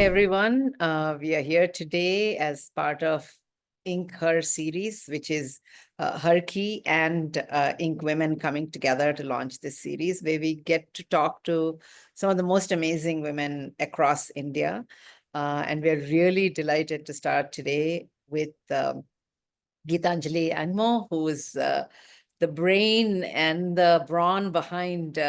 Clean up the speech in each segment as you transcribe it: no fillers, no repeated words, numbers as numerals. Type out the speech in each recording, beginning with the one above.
everyone. We are here today as part of Her series, which is Herky and INKWomen coming together to launch this series, where we get to talk to some of the most amazing women across India. And we're really delighted to start today with Gitanjali Angmo, who is the brain and the brawn behind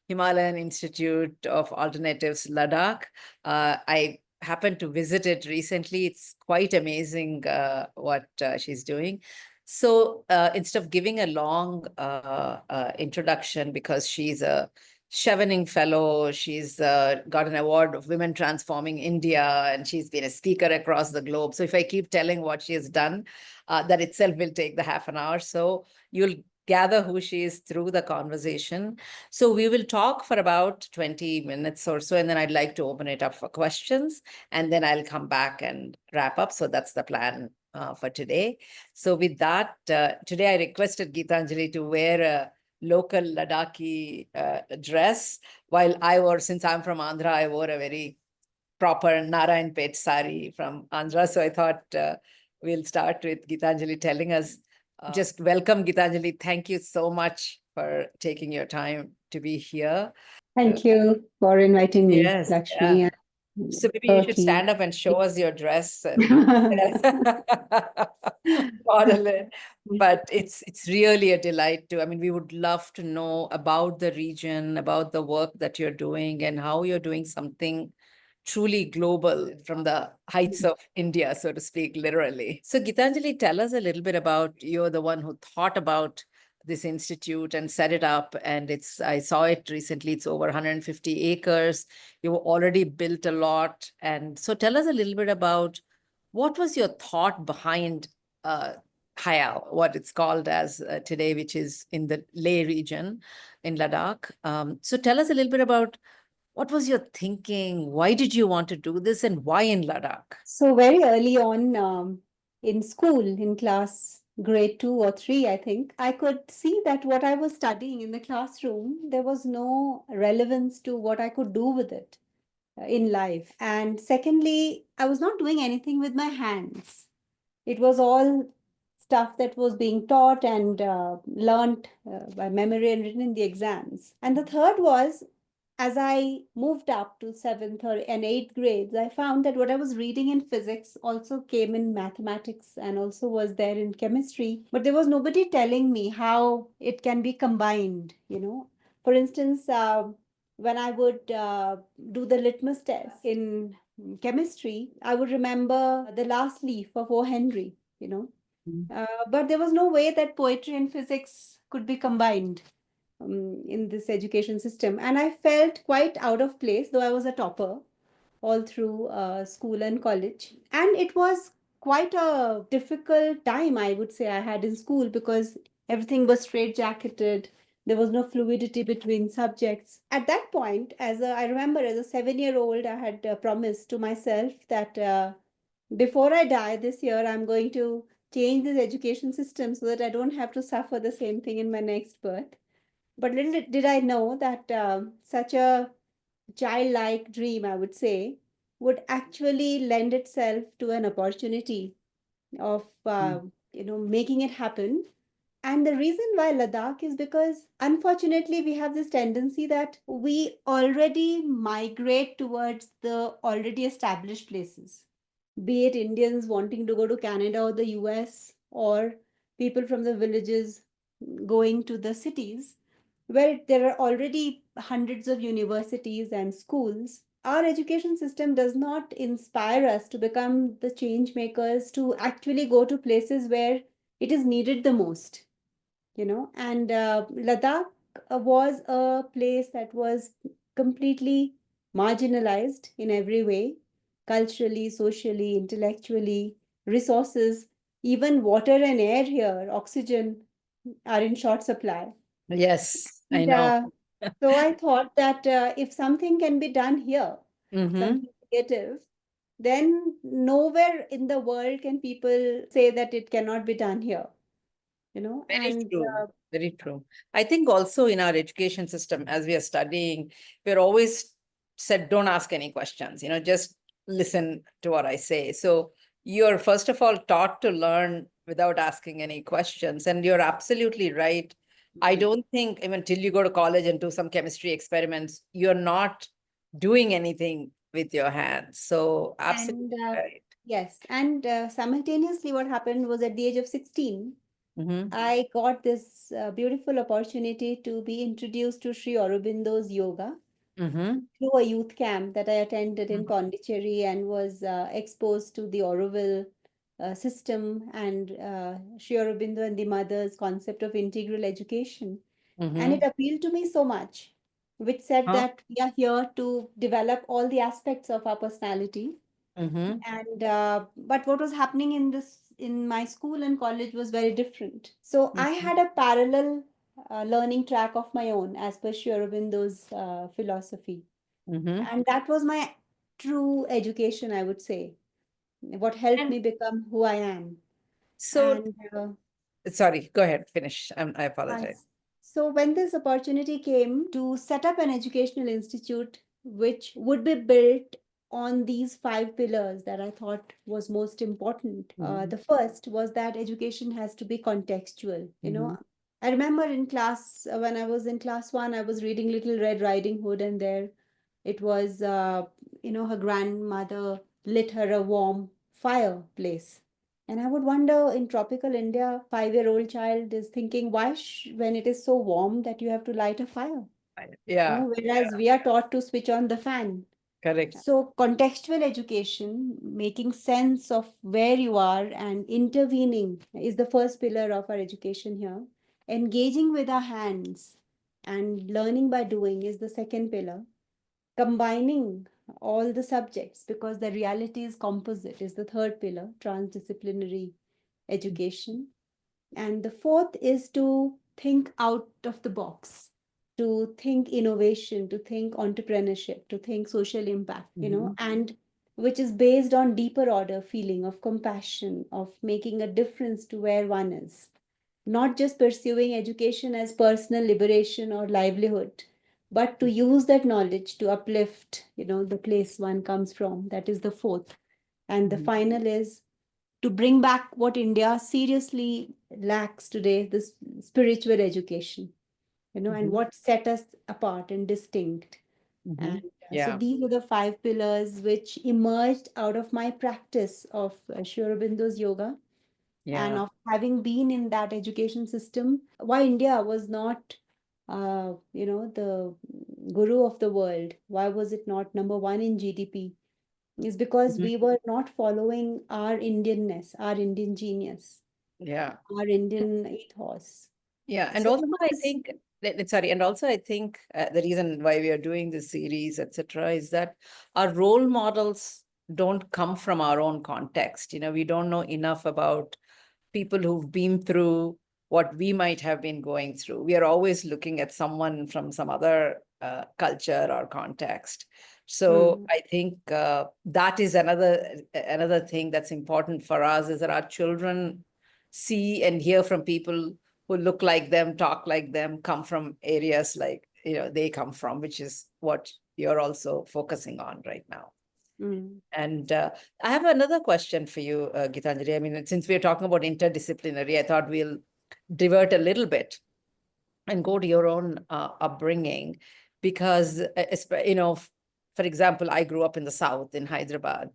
Himalayan Institute of Alternatives, Ladakh. I happened to visit it recently. It's quite amazing what she's doing. So instead of giving a long introduction, because she's a Chevening Fellow, she's got an award of Women Transforming India, and she's been a speaker across the globe. So if I keep telling what she has done, that itself will take the half an hour. So you'll gather who she is through the conversation. So we will talk for about 20 minutes or so, and then I'd like to open it up for questions, and then I'll come back and wrap up. So that's the plan for today. So with that, today I requested Gitanjali to wear a local Ladakhi dress, while since I'm from Andhra, I wore a very proper Narayanpet sari from Andhra. So I thought we'll start with Gitanjali telling us. Just welcome, Gitanjali. Thank you so much for taking your time to be here. Thank you for inviting me, Yes, Lakshmi. yeah. So maybe you should stand up and show us your dress and model it. But it's really a delight to, I mean, we would love to know about the region, about the work that you're doing, and how you're doing something truly global from the heights of India, so to speak, literally. So Gitanjali, tell us a little bit about, you're the one who thought about this institute and set it up. And I saw it recently, it's over 150 acres. You've already built a lot. And so tell us a little bit about what was your thought behind HIAL, what it's called as today, which is in the Leh region in Ladakh. So tell us a little bit about what was your thinking? Why did you want to do this, and why in Ladakh? So very early on in school, in class grade 2 or 3, I think, I could see that what I was studying in the classroom, there was no relevance to what I could do with it in life. And secondly, I was not doing anything with my hands. It was all stuff that was being taught and learnt by memory and written in the exams. And the third was, as I moved up to 7th and 8th grades, I found that what I was reading in physics also came in mathematics and also was there in chemistry. But there was nobody telling me how it can be combined, For instance, when I would do the litmus test in chemistry, I would remember the last leaf of O. Henry, but there was no way that poetry and physics could be combined in this education system. And I felt quite out of place, though I was a topper all through school and college. And it was quite a difficult time, I would say, I had in school, because everything was straitjacketed. There was no fluidity between subjects. At that point, I remember as a 7-year-old, I had promised to myself that before I die this year, I'm going to change this education system so that I don't have to suffer the same thing in my next birth. But little did I know that such a childlike dream, I would say, would actually lend itself to an opportunity of making it happen. And the reason why Ladakh is because, unfortunately, we have this tendency that we already migrate towards the already established places, be it Indians wanting to go to Canada or the US, or people from the villages going to the cities where there are already hundreds of universities and schools. Our education system does not inspire us to become the change makers, to actually go to places where it is needed the most, And Ladakh was a place that was completely marginalized in every way, culturally, socially, intellectually, resources, even water and air here, oxygen, are in short supply. Yes, I And, know. so I thought that if something can be done here, something creative, then nowhere in the world can people say that it cannot be done here, Very and true. Very true. I think also in our education system, as we are studying, we're always said, don't ask any questions, just listen to what I say. So you're first of all taught to learn without asking any questions. And you're absolutely right. I don't think even till you go to college and do some chemistry experiments, you're not doing anything with your hands. So absolutely And right. yes, and simultaneously, what happened was at the age of 16, Mm-hmm. I got this beautiful opportunity to be introduced to Sri Aurobindo's yoga Mm-hmm. through a youth camp that I attended in Pondicherry and was exposed to the Auroville system and Sri Aurobindo and the mother's concept of integral education. And it Mm-hmm. appealed to me so much, which said Huh? that we are here to develop all the aspects of our personality. Mm-hmm. And but what was happening in my school and college was very different. So I Mm-hmm. had a parallel learning track of my own as per Sri Aurobindo's philosophy. Mm-hmm. And that was my true education, I would say, what helped And me become who I am. so, And sorry, go ahead, finish. I uh, apologize. so when this opportunity came to set up an educational institute which would be built on these five pillars that I thought was most important. Mm-hmm. The first was that education has to be contextual. Mm-hmm. I remember in class, when I was in class one, I was reading Little Red Riding Hood, and there it was, her grandmother lit her a warm fireplace. And I would wonder in tropical India, 5-year-old child is thinking, why, when it is so warm that you have to light a fire? Yeah, Whereas we are taught to switch on the fan. correct. So, contextual education, making sense of where you are and intervening is the first pillar of our education here. Engaging with our hands and learning by doing is the second pillar. Combining all the subjects because the reality is composite is the third pillar, transdisciplinary education. And the fourth is to think out of the box, to think innovation, to think entrepreneurship, to think social impact, Mm-hmm. and which is based on deeper order feeling of compassion, of making a difference to where one is. Not just pursuing education as personal liberation or livelihood, but to use that knowledge to uplift, the place one comes from. That is the fourth. And the Mm-hmm. final is to bring back what India seriously lacks today, this spiritual education, and Mm-hmm. what set us apart and distinct. Mm-hmm. And so Yeah, these are the five pillars which emerged out of my practice of Sri Aurobindo's yoga and yeah. of having been in that education system. Why India was not, the guru of the world? Why was it not number one in GDP? Is because Mhm. we were not following our Indianness, our Indian genius, Yeah. our Indian ethos. Yeah. And So also, it I was, think, sorry, and also, I think the reason why we are doing this series, etc., is that our role models don't come from our own context. We don't know enough about people who've been through what we might have been going through. We are always looking at someone from some other culture or context. So mm, I think that is another thing that's important for us is that our children see and hear from people who look like them, talk like them, come from areas like they come from, which is what you're also focusing on right now. mm. And I have another question for you, Gitanjali. I mean, since we're talking about interdisciplinary, I thought we'll divert a little bit and go to your own upbringing, because, for example, I grew up in the South in Hyderabad,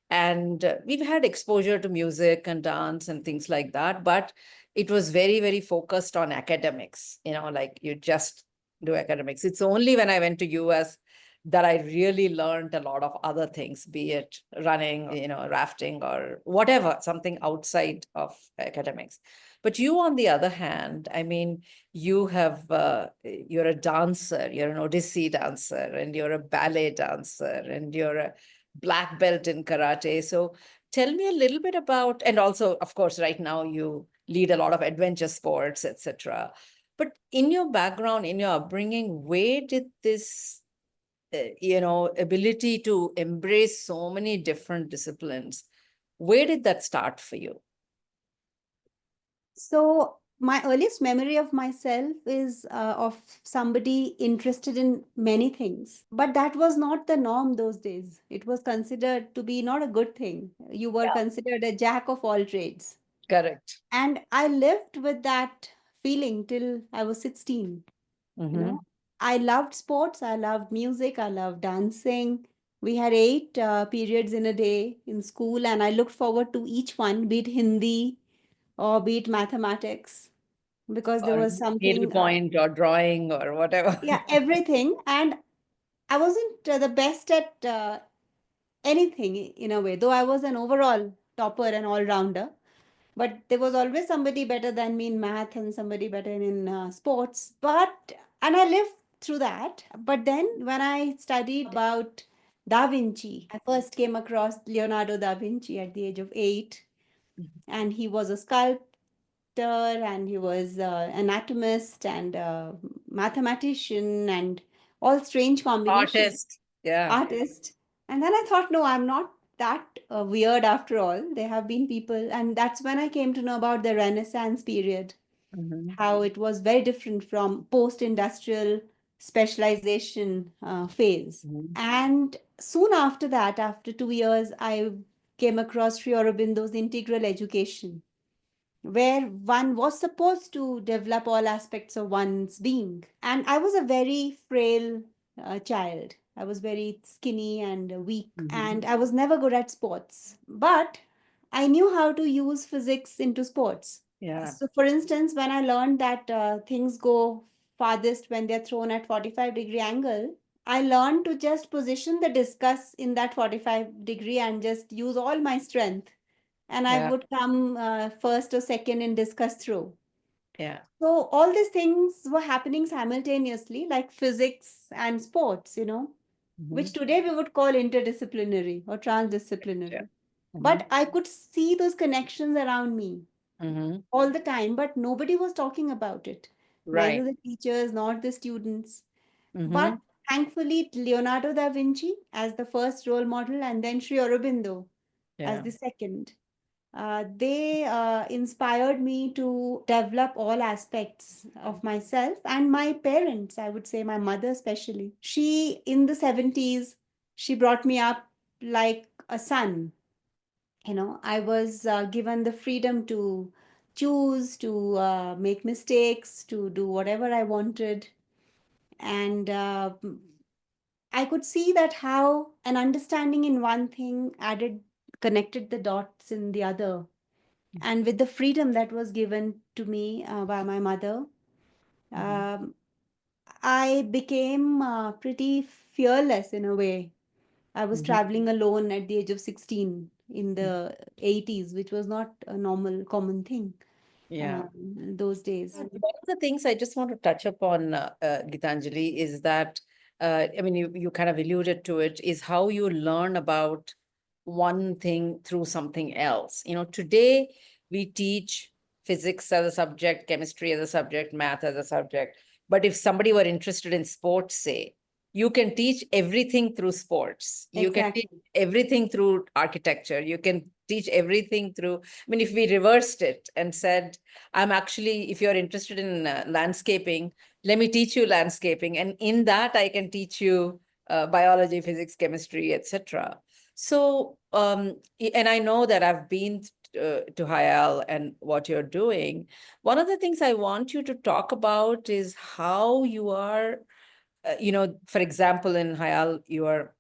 and we've had exposure to music and dance and things like that, but it was very, very focused on academics, like you just do academics. It's only when I went to US that I really learned a lot of other things, be it running, rafting or whatever, something outside of academics. But you, on the other hand, I mean, you're a dancer, you're an Odissi dancer, and you're a ballet dancer, and you're a black belt in karate. So tell me a little bit about, and also, of course, right now you lead a lot of adventure sports, etc. But in your background, in your upbringing, where did this ability to embrace so many different disciplines, where did that start for you? So my earliest memory of myself is of somebody interested in many things. But that was not the norm those days. It was considered to be not a good thing. You were Yeah. considered a jack of all trades. Correct. And I lived with that feeling till I was 16. You Mm-hmm. know, I loved sports, I loved music, I loved dancing. We had eight periods in a day in school, and I looked forward to each one, be it Hindi or be it mathematics, because there Or was something, needlepoint or drawing or whatever. yeah, everything. And I wasn't the best at anything in a way, though I was an overall topper and all rounder. But there was always somebody better than me in math and somebody better in sports. And I lived through that. But then when I studied about Da Vinci, I first came across Leonardo da Vinci at the age of 8. And he was a sculptor and he was an anatomist and a mathematician and all strange combinations, Artist. Yeah. artist. And then I thought, no, I'm not that weird after all. There have been people, and that's when I came to know about the Renaissance period, Mm-hmm. how it was very different from post-industrial specialization phase. Mm-hmm. And soon after that, after 2 years, I came across Sri Aurobindo's integral education, where one was supposed to develop all aspects of one's being. And I was a very frail child. I was very skinny and weak, Mm-hmm. and I was never good at sports. But I knew how to use physics into sports. Yeah. So, for instance, when I learned that things go farthest when they're thrown at 45-degree angle, I learned to just position the discus in that 45-degree and just use all my strength, and I Yeah. would come first or second in discus throw. Yeah. So all these things were happening simultaneously, like physics and sports, Mm-hmm. which today we would call interdisciplinary or Yeah. transdisciplinary. Mm-hmm. But I could see those connections around me Mm-hmm. all the time, but nobody was talking about it. Neither Right. the teachers nor the students. Mm-hmm. But thankfully, Leonardo da Vinci as the first role model, and then Sri Aurobindo as Yeah. the second. They inspired me to develop all aspects of myself and my parents, I would say my mother especially. She, in the 70s, she brought me up like a son. I was given the freedom to choose, to make mistakes, to do whatever I wanted. And I could see that how an understanding in one thing connected the dots in the other. And with the freedom that was given to me by my mother, Mm-hmm. um, I became pretty fearless in a way. I was Mm-hmm. traveling alone at the age of 16 in the 80s, which was not a normal, common thing Yeah. those days. One of the things I just want to touch upon, Gitanjali, is that, I mean, you kind of alluded to it, is how you learn about one thing through something else. Today we teach physics as a subject, chemistry as a subject, math as a subject. But if somebody were interested in sports, say, you can teach everything through sports. You can teach Exactly. everything through architecture. You can teach everything through, I mean, if we reversed it and said, I'm actually, if you're interested in landscaping, let me teach you landscaping. And in that, I can teach you biology, physics, chemistry, etc. So, and I know that I've been to HIAL and what you're doing. One of the things I want you to talk about is how you are, for example, in HIAL, you are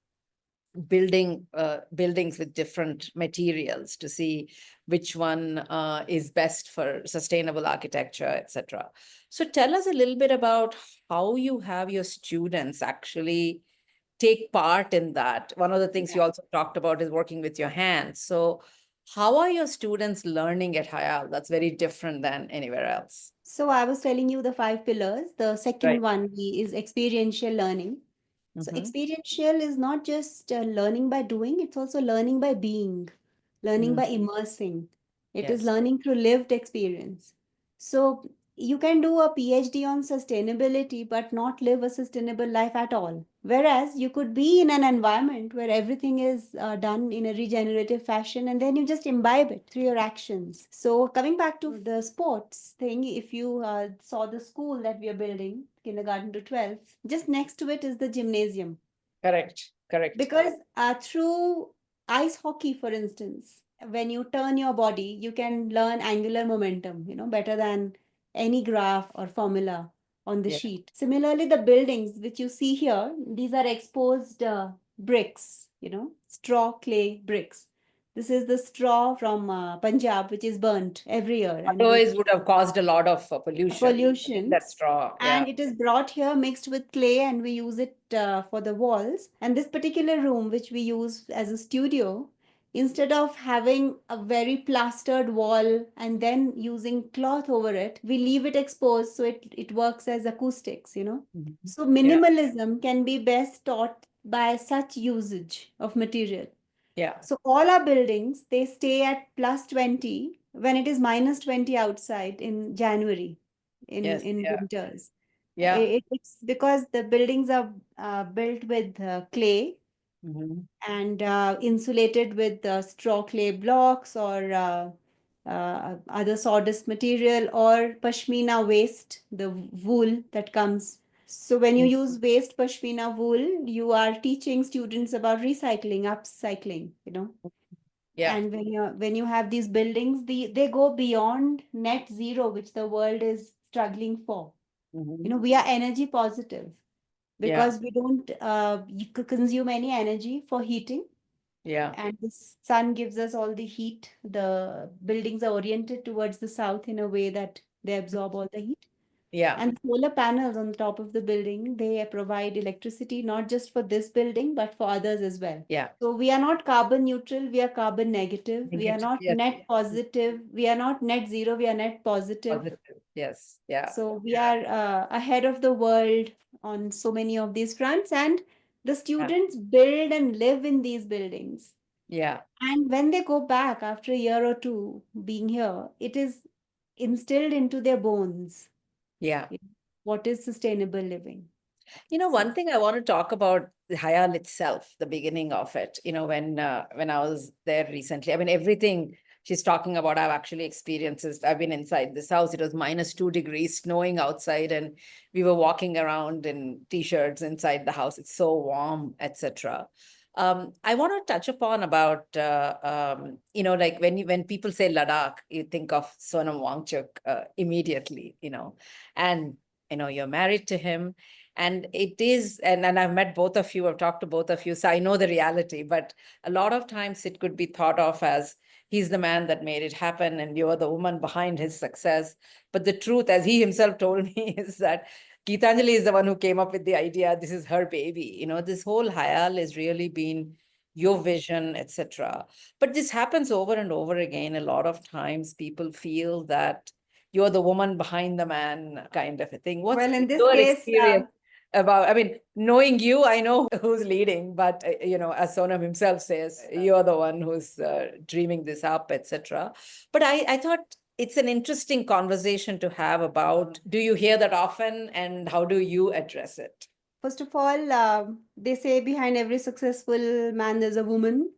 building buildings with different materials to see which one is best for sustainable architecture, etc. So tell us a little bit about how you have your students actually take part in that. One of the things Yeah. you also talked about is working with your hands. So how are your students learning at Hayal? That's very different than anywhere else. So I was telling you the five pillars. The second Right. one is experiential learning. So Mm-hmm. experiential is not just learning by doing, it's also learning by being, learning Mm. by immersing. It is Yes. learning through lived experience. So you can do a PhD on sustainability, but not live a sustainable life at all. Whereas you could be in an environment where everything is done in a regenerative fashion and then you just imbibe it through your actions. So, coming back to the sports thing, if you saw the school that we are building, kindergarten to 12th, just next to it is the gymnasium. Correct. Correct. Because through ice hockey, for instance, when you turn your body, you can learn angular momentum, better than any graph or formula on the Yeah. sheet. Similarly, the buildings which you see here, these are exposed bricks, straw clay bricks. This is the straw from Punjab, which is burnt every year, and Otherwise would have caused a lot of pollution. pollution. That straw. Yeah. And it is brought here mixed with clay, and we use it for the walls. And this particular room, which we use as a studio, instead of having a very plastered wall and then using cloth over it, we leave it exposed so it works as acoustics. Mhm. So Yeah. minimalism can be best taught by such usage of material. Yeah. So all our buildings, they stay at plus 20 when it is minus 20 outside in January, in, Yes. in Yeah. winters. Yeah. It's because the buildings are built with clay Mhm. and insulated with straw clay blocks or other sawdust material or pashmina waste, the wool that comes. So when you Mhm. use waste pashmina wool, you are teaching students about recycling, upcycling. Yeah. And when you have these buildings, they go beyond net zero, which the world is struggling for. Mhm. We are energy positive Yeah. because we don't consume any energy for heating, Yeah. and the sun gives us all the heat. The buildings are oriented towards the south in a way that they absorb all the heat. Yeah. And solar panels on the top of the building, they provide electricity not just for this building, but for others as well. Yeah. So we are not carbon neutral, we are carbon negative. We are Negative. not Yes. net positive, we are not net zero, we are net positive. Positive. Yes. Yeah. So we are ahead of the world on so many of these fronts, and the Yeah. students build and live in these buildings. Yeah. And when they go back after a year or two being here, it is instilled into their bones. Yeah. What is sustainable living? One thing I want to talk about the HIAL itself, the beginning of it. When I was there recently, I mean, everything she's talking about, I've actually experienced. I've been inside this house. It was -2 degrees, snowing outside, and we were walking around in t-shirts inside the house. It's so warm, etc. I want to touch upon about like when people say Ladakh, you think of Sonam Wangchuk immediately, and you're married to him. And it is, and I've met both of you, I've talked to both of you, so I know the reality, but a lot of times it could be thought of as he's the man that made it happen and you're the woman behind his success. But the truth, as he himself told me, is that Gitanjali is the one who came up with the idea. This is her baby. This whole Hayal has really been your vision, etc. But this happens over and over again. A lot of times people feel that you're the woman behind the man, kind of a thing. What's Well, in this your case, experience about, I mean, knowing you, I know who's leading, but as Sonam himself says, you're the one who's dreaming this up, etc. But I thought it's an interesting conversation to have about, do you hear that often and how do you address it? first of all, they say behind every successful man, there's a woman.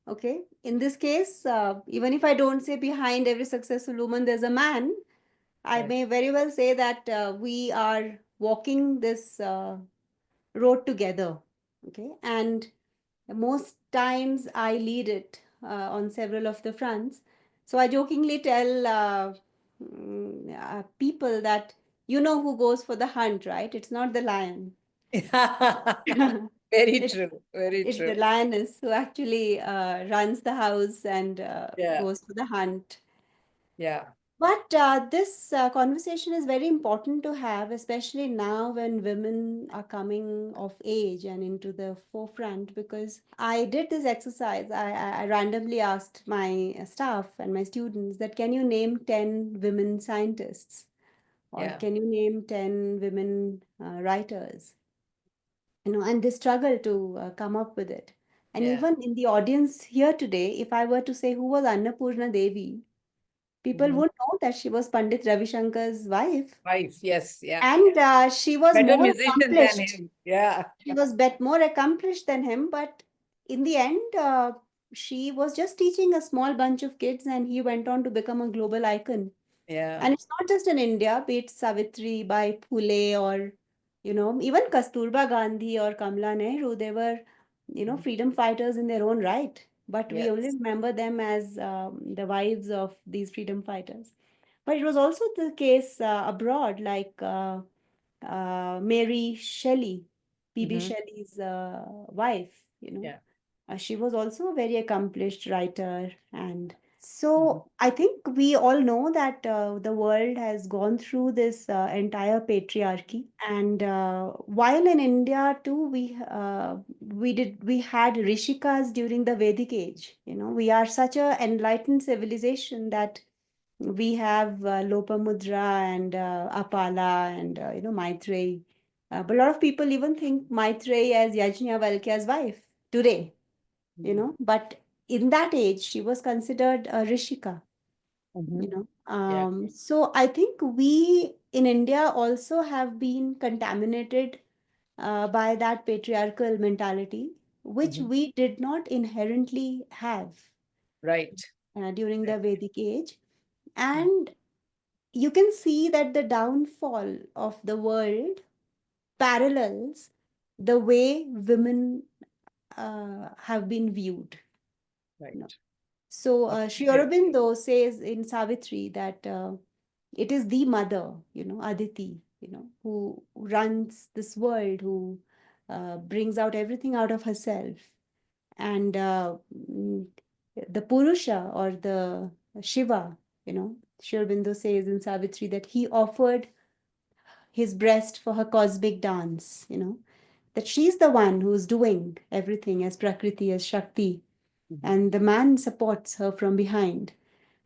Okay. In this case, even if I don't say behind every successful woman, there's a man, I Right. may very well say that we are walking this road together. Okay. And most times I lead it on several of the fronts. So I jokingly tell people that you know who goes for the hunt, right? It's not the lion. Very It's true. Very it's the true. lioness who actually runs the house and Yeah. goes for the hunt. Yeah. But this conversation is very important to have, especially now when women are coming of age and into the forefront. Because I did this exercise. I randomly asked my staff and my students that can you name 10 women scientists or Yeah. can you name 10 women writers? And they struggle to come up with it. And Yeah. even in the audience here today, if I were to say who was Annapurna Devi, People Mhm. would know that she was Pandit Ravi Shankar's wife. Wife, yes, yeah. And she was Better more musician than accomplished. him. Yeah. She was more accomplished than him, but in the end, she was just teaching a small bunch of kids, and he went on to become a global icon. Yeah. And it's not just in India, be it Savitri by Phule or, even Kasturba Gandhi or Kamala Nehru, they were, Mhm. freedom fighters in their own right. But we only Yes. remember them as the wives of these freedom fighters. But it was also the case abroad, like Mary Shelley, P.B. Hmm. Shelley's wife, Yeah. She was also a very accomplished writer. And Mhm. so I think we all know that the world has gone through this entire patriarchy. And while in India too, we had Rishikas during the Vedic age. We are such a enlightened civilization that we have Lopamudra and Apala and Maitreyi. But a lot of people even think Maitreyi as Yajnavalkya's wife today, Mhm. but in that age she was considered a Rishika. Mhm. Yeah. So I think we in India also have been contaminated by that patriarchal mentality, which Mhm. we did not inherently have Right. during Right. the Vedic age. Mhm. And you can see that the downfall of the world parallels the way women have been viewed. You know. Right. So Sri Absolutely. Aurobindo says in Savitri that it is the mother, Aditi, who runs this world, who brings out everything out of herself. And the Purusha or the Shiva, Sri Aurobindo says in Savitri that he offered his breast for her cosmic dance, that she's the one who's doing everything as Prakriti, as Shakti, Mhm. and the man supports her from behind.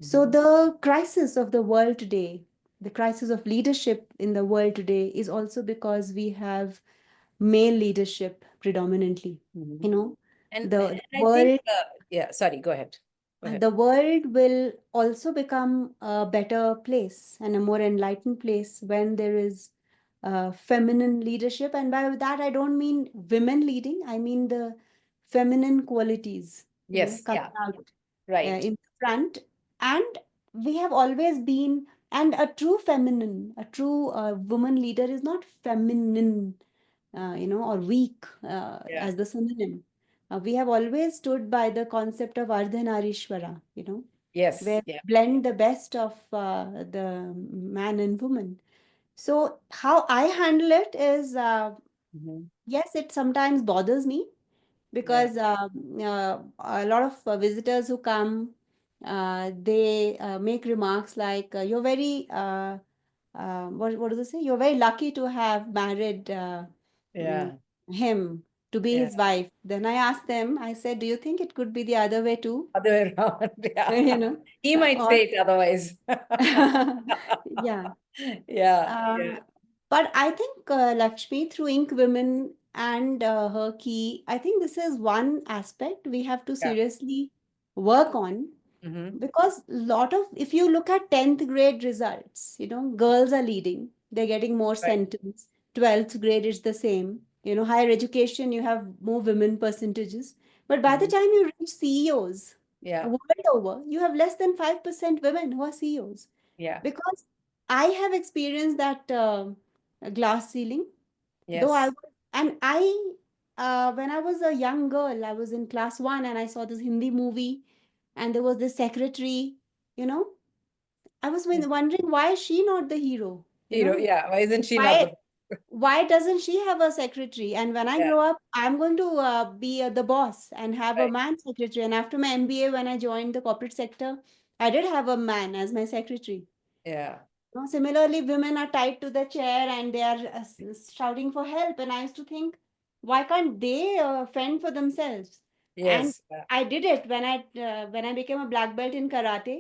So Mhm. the crisis of the world today, the crisis of leadership in the world today is also because we have male leadership predominantly. Mhm. You know, the And I think, world yeah, sorry, go ahead. Go ahead. the world will also become a better place and a more enlightened place when there is feminine leadership. And by that, I don't mean women leading, I mean the feminine qualities, Yes, coming yeah, out right. in the front. And we have always been, and a true feminine, a true woman leader is not feminine, or weak Yeah. as the synonym. We have always stood by the concept of Ardhanarishwara, Yes, where yeah. blend the best of the man and woman. So how I handle it is, Mhm. yes, it sometimes bothers me Yeah. because a lot of visitors who come, they make remarks like, "You're very, what do they say? You're very lucky to have married mm, Yeah. him to be Yeah. his wife." Then I asked them, I said, "Do you think it could be the other way too?" Other way around. Yeah. You know, He might or say it otherwise. yeah. Yeah. Uh, Yeah. but I think Lakshmi, through Ink Women and her key, I think this is one aspect we have to Yeah. seriously work on, Hmm. because lot of, if you look at 10th grade results, girls are leading, they're getting more Right. sentence. 12th grade is the same. Higher education, you have more women percentages. But by the Hmm. time you reach CEOs, Yeah. world over, you have less than 5% women who are CEOs. Yeah. Because I have experienced that glass ceiling, though I Yes. was, and when I was a young girl, I was in class one and I saw this Hindi movie, and there was this secretary, you know, I was Yeah. wondering, why is she not the hero? Hero. Yeah. Why isn't she not Why the? why doesn't she have a secretary? And when I Yeah. grow up, I'm going to be the boss and have a Right. man secretary. And after my MBA, when I joined the corporate sector, I did have a man as my secretary. Yeah. Similarly, women are tied to the chair and they are shouting for help. And I used to think, why can't they fend for themselves? And Yes. Yeah. I did it when I became a black belt in karate.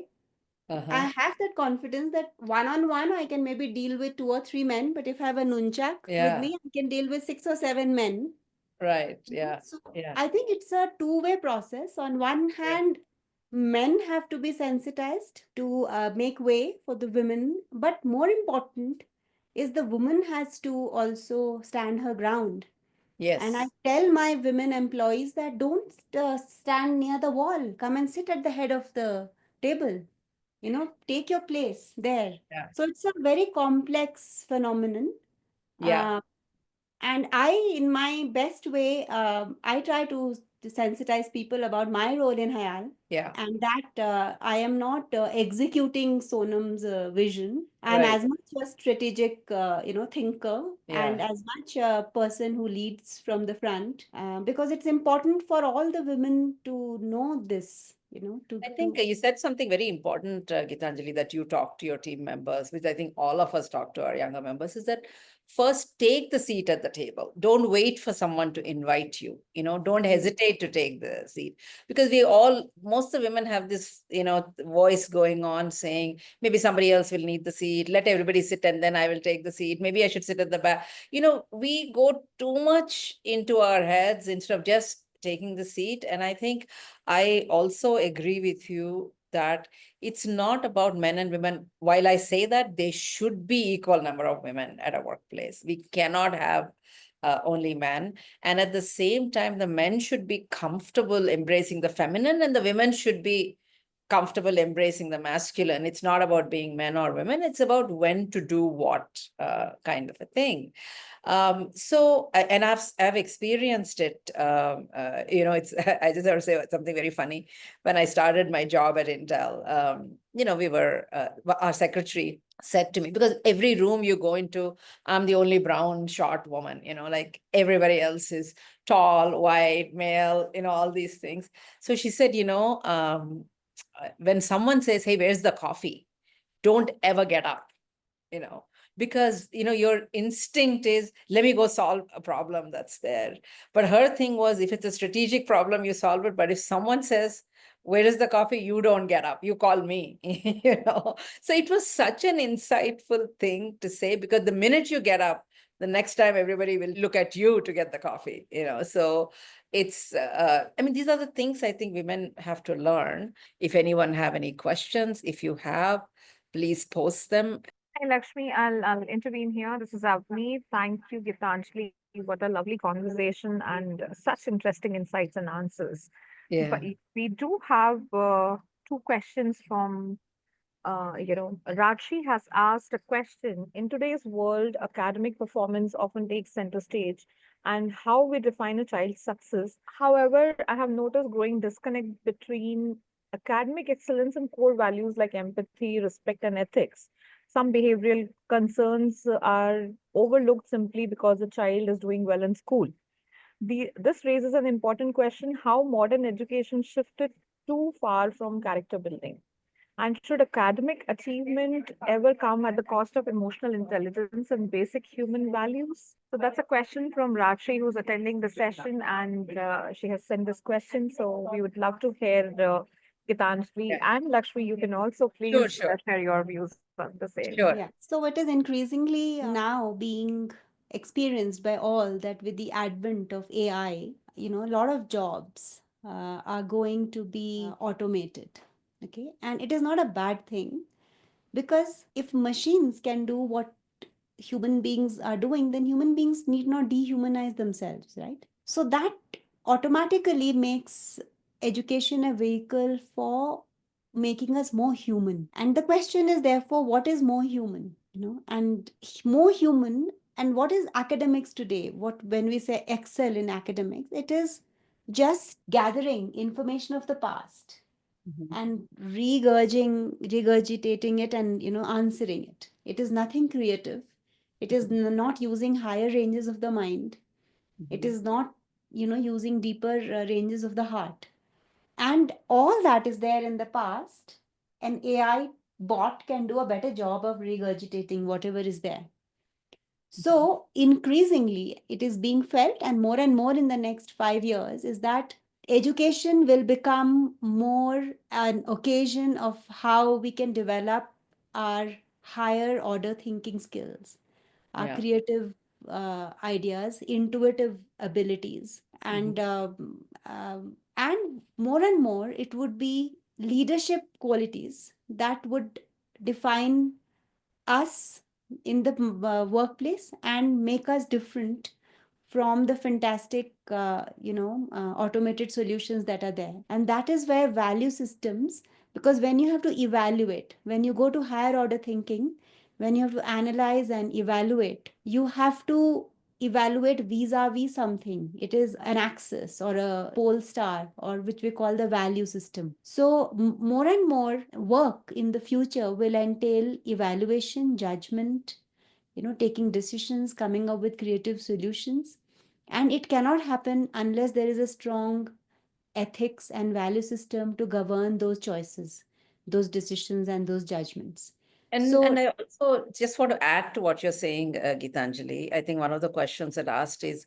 I Uh-huh. have that confidence that one on one I can maybe deal with two or three men, but if I have a nunchak with Yeah. me, I can deal with six or seven men. Right. Yeah. So Yeah. I think it's a two-way process. On one Yeah. hand, Men have to be sensitized to make way for the women, but more important is the woman has to also stand her ground. And I Yes. tell my women employees that don't stand near the wall. Come and sit at the head of the table. Take your place there. Yeah. So it's a very complex phenomenon. Yeah. Uh, and I, in my best way, I try to sensitize people about my role in HIAL, Yeah. and that I am not executing Sonam's vision. I'm Right. as much a strategic, thinker, and Yeah. as much a person who leads from the front, because it's important for all the women to know this, I think to you said something very important, Gitanjali, that you talk to your team members, which I think all of us talk to our younger members, is that first take the seat at the table. Don't wait for someone to invite you. Don't hesitate to take the seat, because most of the women have this, voice going on saying, maybe somebody else will need the seat. Let everybody sit and then I will take the seat. Maybe I should sit at the back. We go too much into our heads instead of just taking the seat. And I think I also agree with you that it's not about men and women. While I say that there should be equal number of women at a workplace, we cannot have only men. And at the same time, the men should be comfortable embracing the feminine, and the women should be comfortable embracing the masculine. It's not about being men or women. It's about when to do what, kind of a thing. And I've experienced it. It's I just have to say something very funny. When I started my job at Intel, we were our secretary said to me, because every room you go into, I'm the only brown short woman. Like everybody else is tall, white, male. All these things. So she said, when someone says, "Hey, where's the coffee?" Don't ever get up, you know because your instinct is, let me go solve a problem that's there. But her thing was, if it's a strategic problem, you solve it. But if someone says, where is the coffee, you don't get up, you call me. So it was such an insightful thing to say, because the minute you get up, the next time everybody will look at you to get the coffee. So it's I mean, these are the things I think women have to learn. If anyone have any questions, if you have, please post them. Hi, Lakshmi. I'll intervene here. This is Avni. Thank you, Gitanjali. What a lovely conversation and such interesting insights and answers. But Yeah. we do have two questions from Rachi has asked a question. In today's world, academic performance often takes center stage, and how we define a child's success. However, I have noticed growing disconnect between academic excellence and core values like empathy, respect, and ethics. Some behavioral concerns are overlooked simply because the child is doing well in school. This raises an important question: how modern education shifted too far from character building? And should academic achievement ever come at the cost of emotional intelligence and basic human values? So that's a question from Rashi, who's attending the session, and she has sent this question. So we would love to hear Gitanjali Yeah. and Lakshmi. You can also Sure, please sure, share your views on the same. sure. Yeah. So it is increasingly now being experienced by all that with the advent of AI, a lot of jobs are going to be automated. Okay. And it is not a bad thing, because if machines can do what human beings are doing, then human beings need not dehumanize themselves, right? So that automatically makes education a vehicle for making us more human. And the question is, therefore, what is more human? And more human, and what is academics today? What, when we say excel in academics, it is just gathering information of the past Mhm, and regurgitating it, and answering it. It is nothing creative. It is mhm, not using higher ranges of the mind. It mhm. is not using deeper ranges of the heart. And all that is there in the past. An AI bot can do a better job of regurgitating whatever is there. So increasingly, it is being felt, and more in the next 5 years, is that education will become more an occasion of how we can develop our higher order thinking skills, our Yeah. creative ideas, intuitive abilities, Mhm, and more it would be leadership qualities that would define us in the workplace and make us different from the fantastic automated solutions that are there. And that is where value systems, because when you have to evaluate, when you go to higher order thinking, when you have to analyze and evaluate, you have to evaluate vis-a-vis something. It is an axis or a pole star, or which we call the value system. So more and more work in the future will entail evaluation, judgment, taking decisions, coming up with creative solutions. And it cannot happen unless there is a strong ethics and value system to govern those choices, those decisions, and those judgments. And So, I also just want to add to what you're saying, Gitanjali. I think one of the questions that asked is,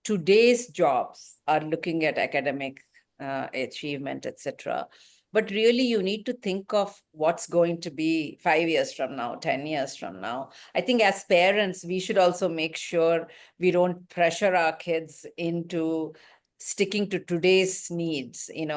today's jobs are looking at academic achievement, etc. But really, you need to think of what's going to be 5 years from now, 10 years from now. I think as parents, we should also make sure we don't pressure our kids into sticking to today's needs, in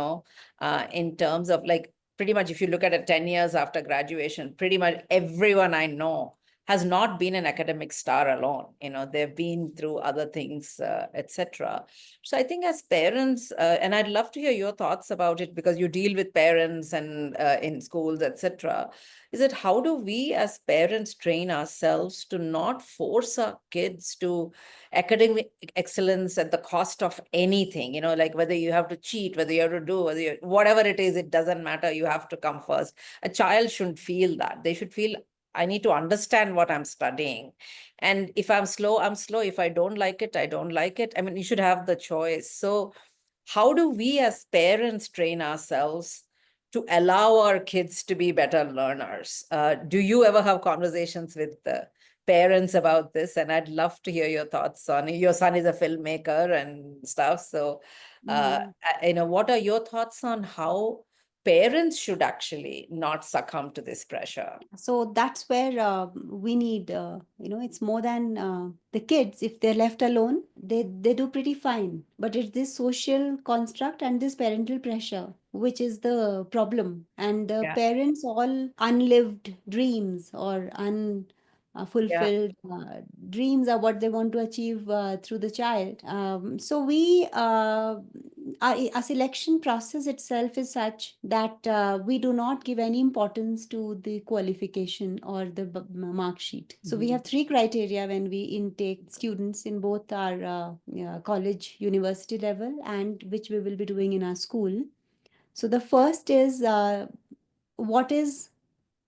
terms of, like, pretty much if you look at it 10 years after graduation, pretty much everyone I know has not been an academic star alone. They've been through other things, etc. So I think as parents, and I'd love to hear your thoughts about it, because you deal with parents and in schools, etc. Is that how do we as parents train ourselves to not force our kids to academic excellence at the cost of anything? Like whether you have to cheat, whether you have to do, whatever it is, it doesn't matter. You have to come first. A child shouldn't feel that. They should feel, I need to understand what I'm studying. And if I'm slow, I'm slow. If I don't like it, I don't like it. I mean, you should have the choice. So how do we as parents train ourselves to allow our kids to be better learners? Do you ever have conversations with the parents about this? And I'd love to hear your thoughts on it. Your son is a filmmaker and stuff. So, mm, what are your thoughts on how parents should actually not succumb to this pressure? so that's where we need, it's more than the kids. If they're left alone, they do pretty fine. But it's this social construct and this parental pressure which is the problem. And the Yeah, parents all unlived dreams or yeah, unfulfilled dreams are what they want to achieve through the child. So our selection process itself is such that we do not give any importance to the qualification or the mark sheet. So we have three criteria when we intake students in both our college, university level, and which we will be doing in our school. So the first is what is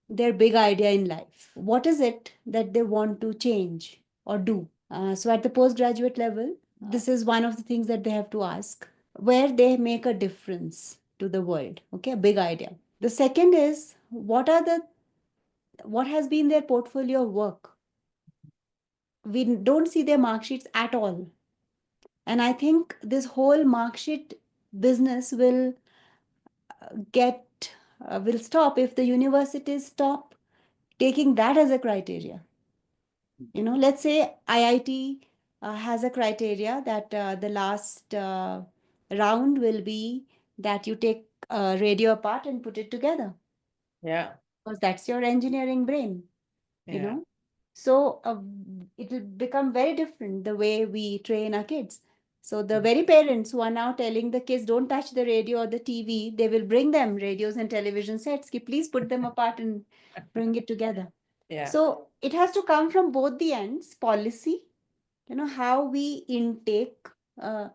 their big idea in life? What is it that they want to change or do? So at the postgraduate level, this is one of the things that they have to ask, where they make a difference to the world. Okay, a big idea. The second is what has been their portfolio of work. We don't see their mark sheets at all. And I think this whole mark sheet business get will stop if the universities stop taking that as a criteria. Let's say IIT has a criteria that the last round will be that you take radio apart and put it together, yeah, because that's your engineering brain, you yeah, know. So it will become very different the way we train our kids. So the very parents who are now telling the kids don't touch the radio or the TV, they will bring them radios and television sets. Please put them apart and bring it together. yeah, So it has to come from both the ends, policy, how we intake. Uh,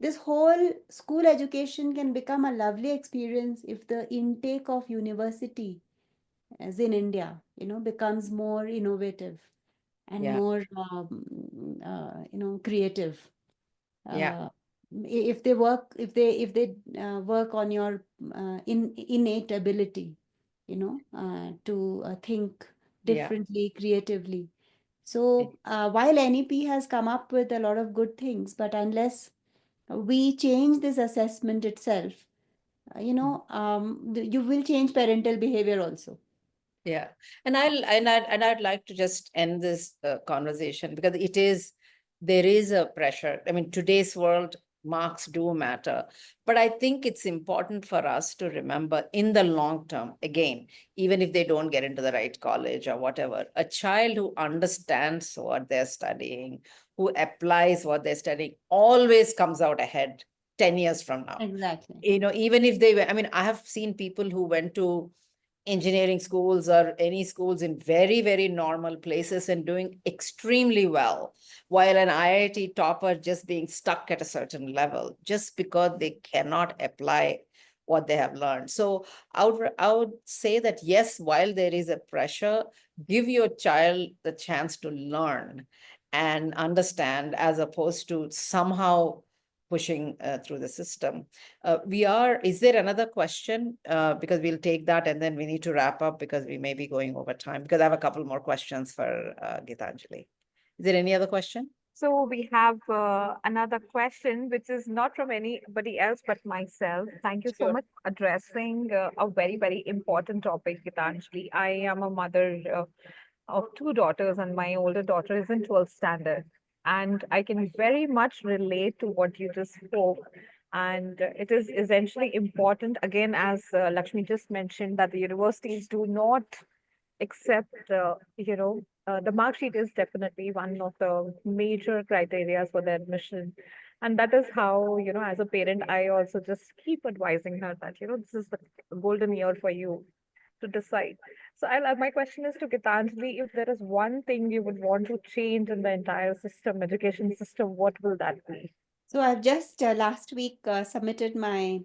this whole school education can become a lovely experience if the intake of university, as in India, becomes more innovative and yeah, more, creative. yeah, Uh, if they work on your innate ability, to think yeah. differently, creatively. So while NEP has come up with a lot of good things, but unless we change this assessment itself, you will change parental behavior also. Yeah, and I'd like to just end this conversation, because there is a pressure. I mean, today's world, marks do matter. But I think it's important for us to remember in the long term, again, even if they don't get into the right college or whatever, a child who understands what they're studying, who applies what they're studying, always comes out ahead 10 years from now. Exactly. Even if they were, I mean, I have seen people who went to engineering schools or any schools in very, very normal places and doing extremely well, while an IIT topper just being stuck at a certain level just because they cannot apply what they have learned. So I would say that yes, while there is a pressure, give your child the chance to learn and understand as opposed to somehow pushing through the system. Is there another question? Because we'll take that and then we need to wrap up because we may be going over time because I have a couple more questions for Gitanjali. Is there any other question? So we have another question, which is not from anybody else but myself. Thank you so Sure. much for addressing a very, very important topic, Gitanjali. I am a mother of two daughters, and my older daughter is in 12th standard. And I can very much relate to what you just spoke. And it is essentially important, again, as Lakshmi just mentioned, that the universities do not except the mark sheet is definitely one of the major criteria for the admission. And that is how, as a parent, I also just keep advising her that, this is the golden year for you to decide. So my question is to Gitanjali, if there is one thing you would want to change in the entire system, education system, what will that be? So I've just last week submitted my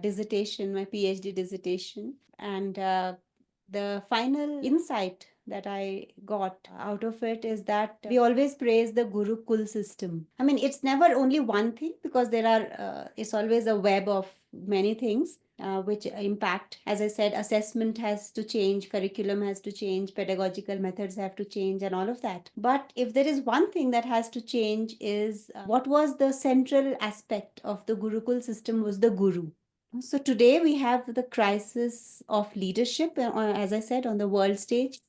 dissertation, my PhD dissertation, and the final insight that I got out of it is that we always praise the Gurukul system. I mean, it's never only one thing because it's always a web of many things which impact. As I said, assessment has to change, curriculum has to change, pedagogical methods have to change, and all of that. But if there is one thing that has to change is what was the central aspect of the Gurukul system was the Guru. So today we have the crisis of leadership, as I said, on the world stage.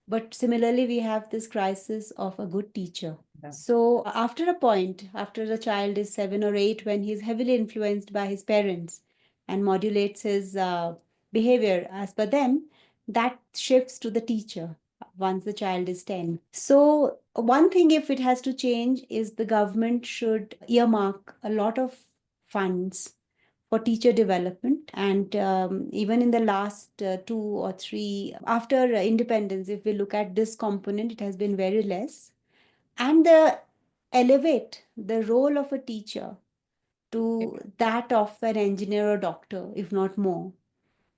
But similarly, we have this crisis of a good teacher. Yeah. So after a point, after the child is 7 or 8, when he's heavily influenced by his parents and modulates his behavior as per them, that shifts to the teacher once the child is 10. So one thing, if it has to change, is the government should earmark a lot of funds for teacher development. And even in the last 2 or 3, after independence, if we look at this component, it has been very less. And elevate the role of a teacher to that of an engineer or doctor, if not more,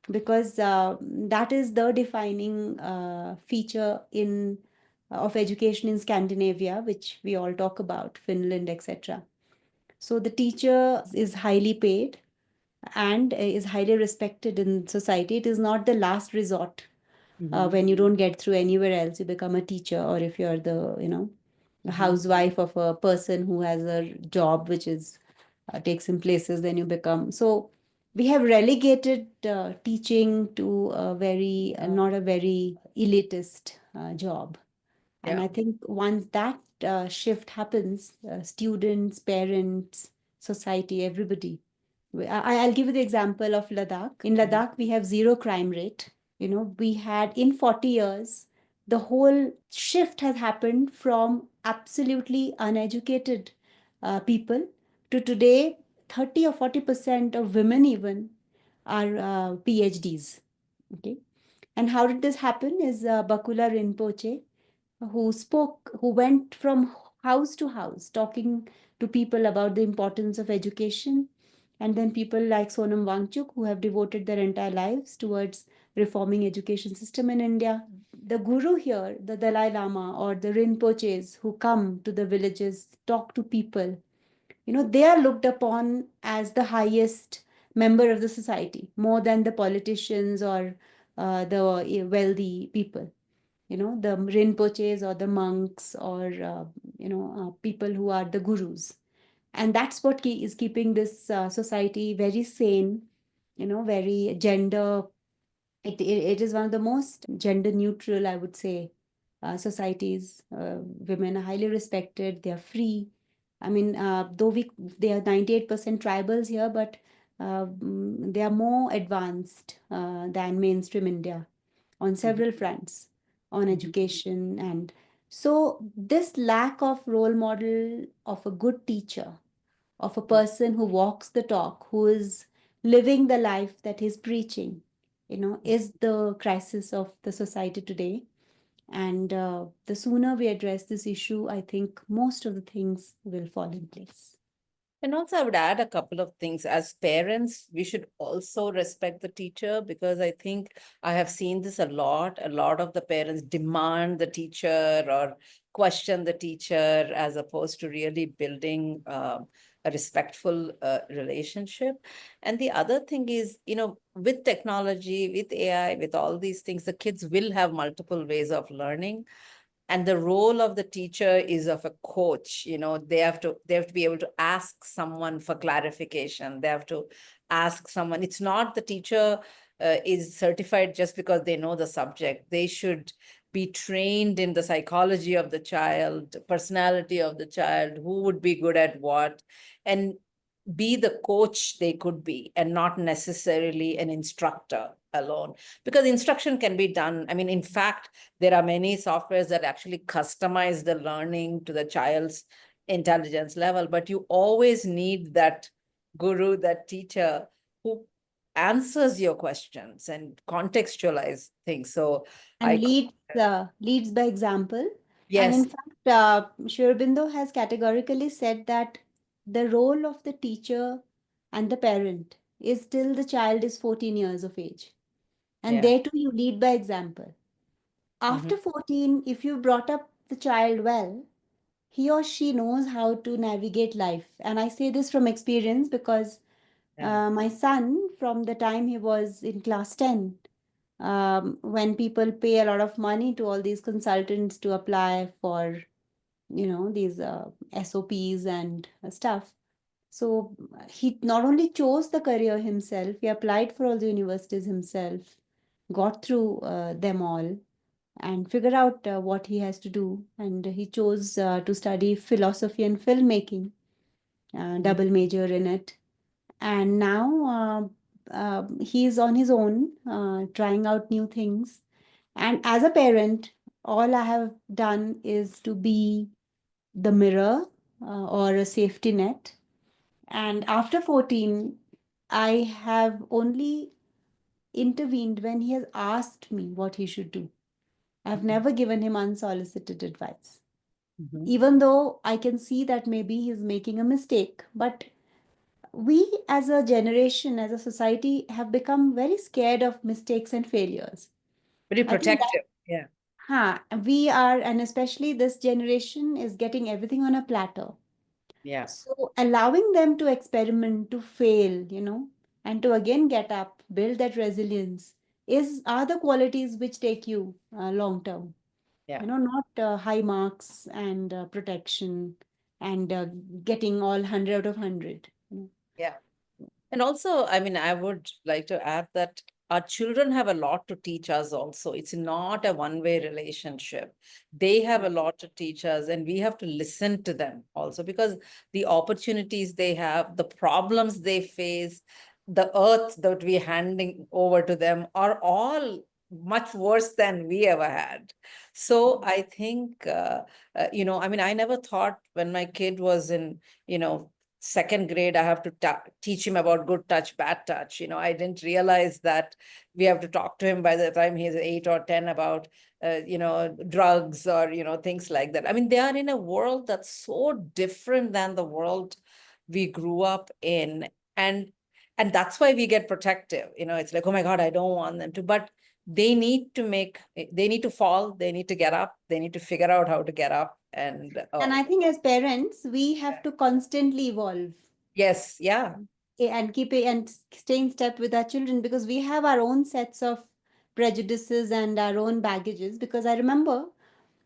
because that is the defining feature in of education in Scandinavia, which we all talk about, Finland, etc. So the teacher is highly paid and is highly respected in society. It is not the last resort. When you don't get through anywhere else, you become a teacher, or if you're a housewife of a person who has a job which is takes him places, then you become. So we have relegated teaching to a very not a very elitist job. And Yeah. I think once that shift happens, students, parents, society, everybody. I'll give you the example of Ladakh. In Ladakh, we have zero crime rate. We had in 40 years, the whole shift has happened from absolutely uneducated people to today, 30 or 40% of women even are PhDs. Okay. And how did this happen is Bakula Rinpoche, who went from house to house talking to people about the importance of education. And then people like Sonam Wangchuk, who have devoted their entire lives towards reforming education system in India. The guru here, the Dalai Lama or the Rinpoches who come to the villages, talk to people, they are looked upon as the highest member of the society, more than the politicians or the wealthy people. The Rinpoches or the monks or people who are the gurus. And that's what is keeping this society very sane, very gender. It is one of the most gender neutral, I would say, societies. Women are highly respected, they are free, I mean, though they are 98% tribals here, but they are more advanced than mainstream India on Mhm. several fronts, on Mhm. education. And so this lack of role model of a good teacher, of a person who walks the talk, who is living the life that he's preaching, is the crisis of the society today. And the sooner we address this issue, I think most of the things will fall in place. And also, I would add a couple of things. As parents, we should also respect the teacher, because I think I have seen this a lot. A lot of the parents demand the teacher or question the teacher, as opposed to really building a respectful relationship. And the other thing is, with technology, with AI, with all these things, the kids will have multiple ways of learning, and the role of the teacher is of a coach. They have to be able to ask someone for clarification. They have to ask someone. It's not the teacher is certified just because they know the subject. They should be trained in the psychology of the child, personality of the child, who would be good at what, and be the coach they could be, and not necessarily an instructor alone. Because instruction can be done. I mean, in fact, there are many softwares that actually customize the learning to the child's intelligence level, but you always need that guru, that teacher, who answers your questions and contextualize things. So And I leads by example. And in yes. fact, Sri Aurobindo has categorically said that the role of the teacher and the parent is till the child is 14 years of age. And Yeah. there too, you lead by example. Mhm. After 14, if you brought up the child well, he or she knows how to navigate life. And I say this from experience because Yeah. my son, from the time he was in class 10, when people pay a lot of money to all these consultants to apply for, these SOPs and stuff. So he not only chose the career himself, he applied for all the universities himself, got through them all, and figured out what he has to do. And he chose to study philosophy and filmmaking, Mhm. double major in it. And now he's on his own, trying out new things. And as a parent, all I have done is to be the mirror or a safety net. And after 14, I have only intervened when he has asked me what he should do. I've Mhm. never given him unsolicited advice, Mhm. even though I can see that maybe he's making a mistake. But we as a generation, as a society, have become very scared of mistakes and failures. Very I think that, protective. Yeah. we are, and especially this generation is getting everything on a platter. Yeah. So allowing them to experiment, to fail, and to again get up, build that resilience are the qualities which take you long term. Yeah. Not high marks and protection and getting all 100 out of 100. Yeah. And also, I mean, I would like to add that our children have a lot to teach us also. It's not a one-way relationship. They have a lot to teach us, and we have to listen to them also, because the opportunities they have, the problems they face, the earth that we're handing over to them are all much worse than we ever had. So I think, I mean, I never thought when my kid was in, second grade, I have to teach him about good touch, bad touch. I didn't realize that we have to talk to him by the time he's 8 or 10 about, drugs, or, things like that. I mean, they are in a world that's so different than the world we grew up in. And that's why we get protective. It's like, oh my God, I don't want them to. But they need to fall, they need to get up, they need to figure out how to get up. And And I think as parents, we have to constantly evolve yes, yeah. and stay in step with our children, because we have our own sets of prejudices and our own baggages. Because I remember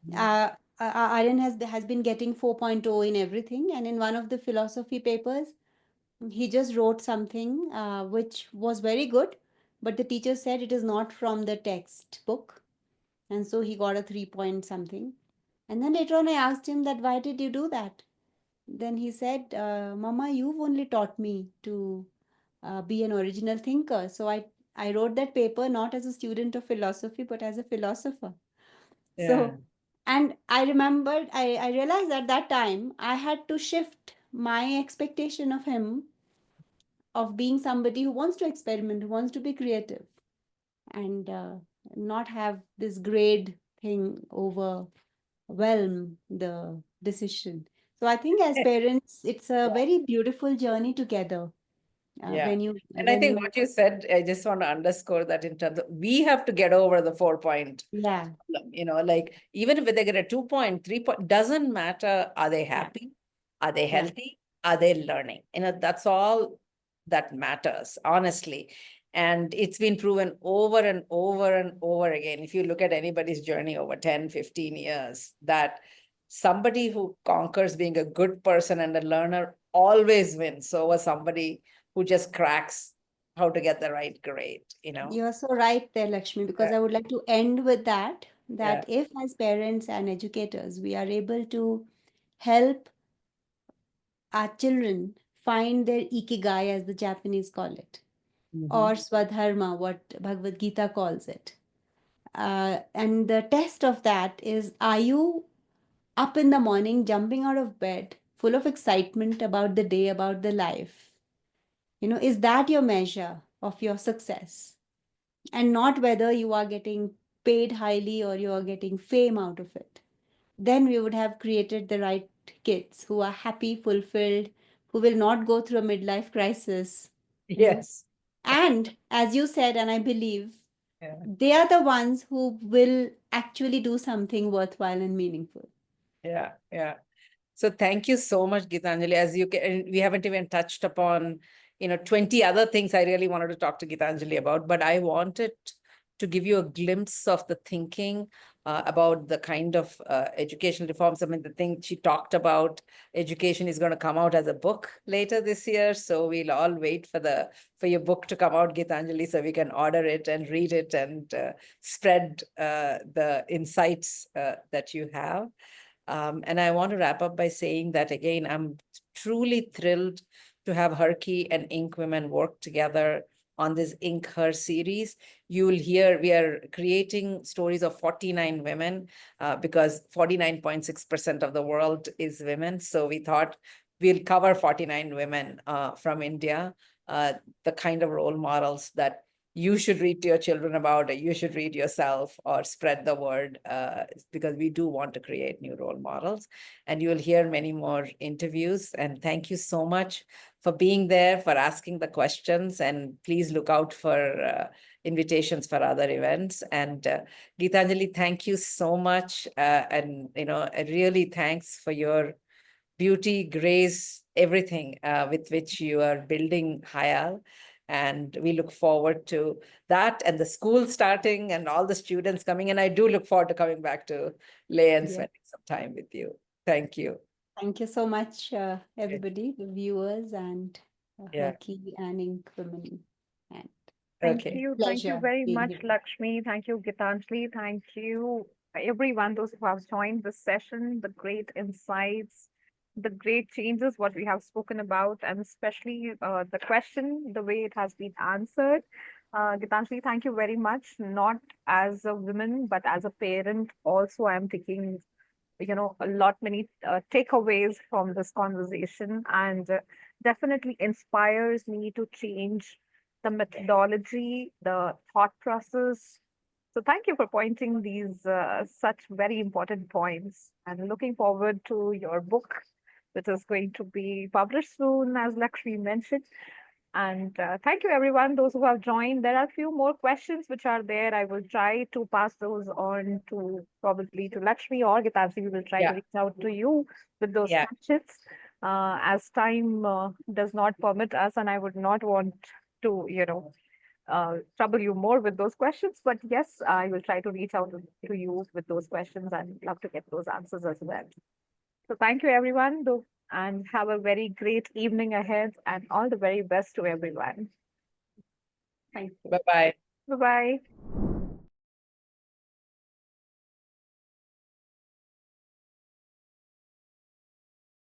Mhm. uh, Aryan has been getting 4.0 in everything, and in one of the philosophy papers, he just wrote something which was very good, but the teacher said it is not from the textbook, and so he got a 3 point something. And then later on, I asked him that why did you do that? then he said, Mama, you've only taught me to be an original thinker. So I wrote that paper not as a student of philosophy, but as a philosopher. Yeah. So, and I remembered, I realized at that time I had to shift my expectation of him of being somebody who wants to experiment, who wants to be creative, and not have this grade thing overwhelm the decision. So I think as parents, it's a very beautiful journey together. Yeah. When you And I when think you what you said, I just want to underscore that in terms of we have to get over the 4 point yeah problem, like even if they get a 2 point, 3 point, doesn't matter. Are they yeah happy? Are they yeah healthy? Are they learning? That's all that matters, honestly. And it's been proven over and over and over again. If you look at anybody's journey over 10, 15 years, that somebody who conquers being a good person and a learner always wins over somebody who just cracks how to get the right grade. You're so right there, Lakshmi, because Yeah. I would like to end with that, Yeah. that if as parents and educators, we are able to help our children find their ikigai, as the Japanese call it, Mhm. or swadharma, what Bhagavad Gita calls it. And the test of that is, are you up in the morning, jumping out of bed, full of excitement about the day, about the life? Is that your measure of your success? And not whether you are getting paid highly or you are getting fame out of it. Then we would have created the right kids who are happy, fulfilled, who will not go through a midlife crisis, you know. Yes. And as you said, and I believe, Yeah. they are the ones who will actually do something worthwhile and meaningful. Yeah. Yeah. So thank you so much, Gitanjali. As you can, we haven't even touched upon, 20 other things I really wanted to talk to Gitanjali about, but I wanted to give you a glimpse of the thinking about the kind of educational reforms. I mean, the thing she talked about, education is going to come out as a book later this year. So we'll all wait for your book to come out, Gitanjali, so we can order it and read it and spread the insights that you have. And I want to wrap up by saying that again, I'm truly thrilled to have Herky and INKWomen work together on this Ink Her series. You will hear we are creating stories of 49 women because 49.6% of the world is women. So we thought we'll cover 49 women from India, the kind of role models that you should read to your children about, or you should read yourself, or spread the word, because we do want to create new role models. And you will hear many more interviews. And thank you so much for being there, for asking the questions. And please look out for invitations for other events. And Gitanjali, thank you so much. And, really thanks for your beauty, grace, everything with which you are building HIAL. And we look forward to that and the school starting and all the students coming. And I do look forward to coming back to Leh and Yeah. spending some time with you. Thank you. Thank you so much, Okay. everybody, the viewers and Yeah. Herky and INKWomen. And Thank Okay. you. Thank you pleasure very being much, here. Lakshmi. Thank you, Gitanjali. Thank you, everyone, those who have joined this session, the great insights, the great changes, what we have spoken about, and especially the question, the way it has been answered. Gitanjali, thank you very much. Not as a woman, but as a parent, also, I'm taking a lot many takeaways from this conversation, and definitely inspires me to change the methodology, the thought process. So thank you for pointing these such very important points, and looking forward to your book, which is going to be published soon, as Lakshmi mentioned. And thank you, everyone, those who have joined. There are a few more questions which are there. I will try to pass those on to probably to Lakshmi or Gitanjali. We will try to Yeah. reach out to you with those Yeah. questions as time does not permit us, and I would not want to, trouble you more with those questions. But yes, I will try to reach out to you with those questions and love to get those answers as well. So thank you, everyone, and have a very great evening ahead, and all the very best to everyone. Thank you. Bye-bye. Bye bye.